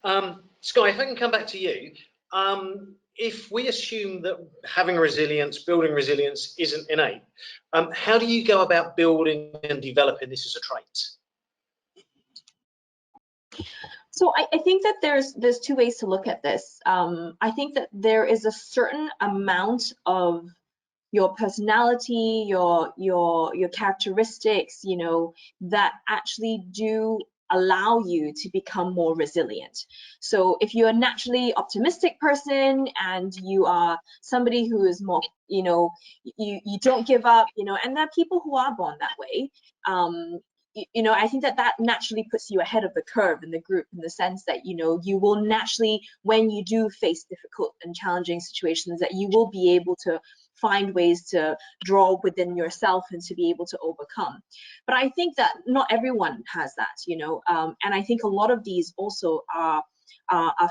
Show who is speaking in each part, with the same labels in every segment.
Speaker 1: Sky, if I can come back to you, if we assume that having resilience, building resilience isn't innate, how do you go about building and developing this as a trait?
Speaker 2: So I think that there's two ways to look at this. I think that there is a certain amount of your personality, your characteristics, you know, that actually do allow you to become more resilient. So if you're a naturally optimistic person and you are somebody who is more, you know, you don't give up, you know, and there are people who are born that way. You know, I think that that naturally puts you ahead of the curve in the group, in the sense that, you know, you will naturally, when you do face difficult and challenging situations, that you will be able to find ways to draw within yourself and to be able to overcome. But I think that not everyone has that, you know, and I think a lot of these also are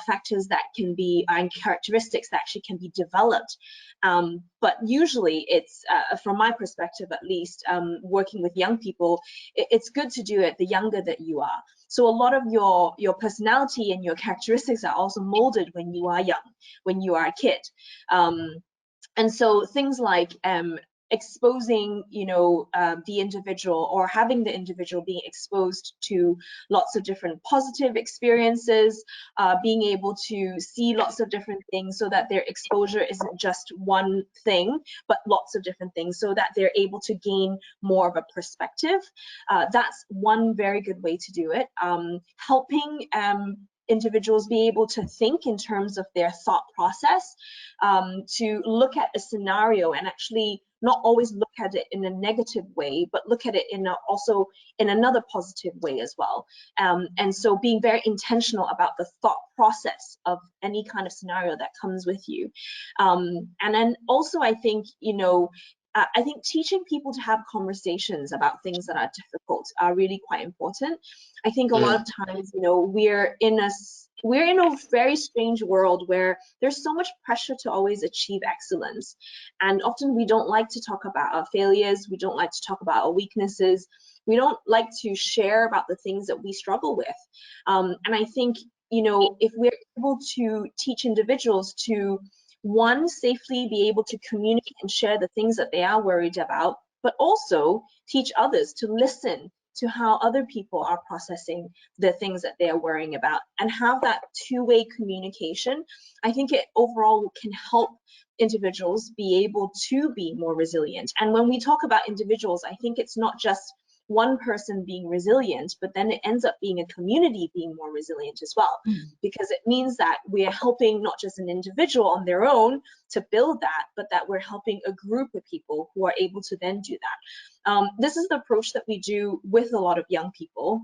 Speaker 2: factors that can be, and characteristics that actually can be developed. But usually it's, from my perspective at least, working with young people, it's good to do it the younger that you are. So a lot of your personality and your characteristics are also molded when you are young, when you are a kid. And so things like exposing, you know, the individual, or having the individual being exposed to lots of different positive experiences, being able to see lots of different things so that their exposure isn't just one thing, but lots of different things, so that they're able to gain more of a perspective. That's one very good way to do it. Helping individuals be able to think in terms of their thought process, to look at a scenario and actually not always look at it in a negative way, but look at it in also in another positive way as well. And so being very intentional about the thought process of any kind of scenario that comes with you. And then also I think, you know, I think teaching people to have conversations about things that are difficult are really quite important. I think a lot of times, you know, we're in a very strange world where there's so much pressure to always achieve excellence. And often we don't like to talk about our failures. We don't like to talk about our weaknesses. We don't like to share about the things that we struggle with. And I think, you know, if we're able to teach individuals to, one, safely be able to communicate and share the things that they are worried about, but also teach others to listen to how other people are processing the things that they are worrying about, and have that two-way communication, I think it overall can help individuals be able to be more resilient. And when we talk about individuals, I think it's not just one person being resilient, but then it ends up being a community being more resilient as well, because it means that we are helping not just an individual on their own to build that, but that we're helping a group of people who are able to then do that. This is the approach that we do with a lot of young people.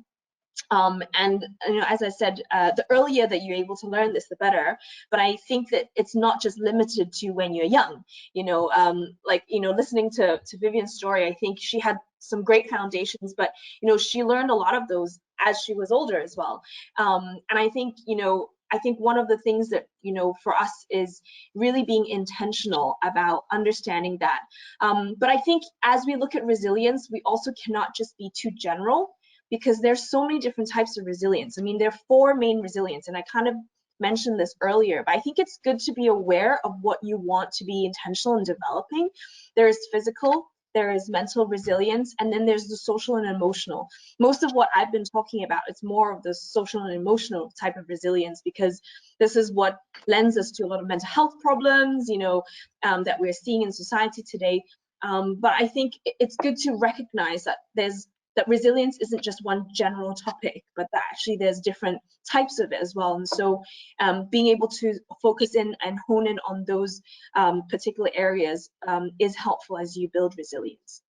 Speaker 2: And you know, as I said, the earlier that you're able to learn this, the better. But I think that it's not just limited to when you're young. You know, like, you know, listening to Vivian's story, I think she had some great foundations, but you know, she learned a lot of those as she was older as well. And I think, you know, I think one of the things that, you know, for us is really being intentional about understanding that. But I think as we look at resilience, we also cannot just be too general, because there's so many different types of resilience. I mean, there are 4 main resilience, and I kind of mentioned this earlier, but I think it's good to be aware of what you want to be intentional in developing. There is physical, there is mental resilience, and then there's the social and emotional. Most of what I've been talking about is more of the social and emotional type of resilience, because this is what lends us to a lot of mental health problems, you know, that we're seeing in society today. But I think it's good to recognize that that resilience isn't just one general topic, but that actually there's different types of it as well. And so being able to focus in and hone in on those particular areas is helpful as you build resilience.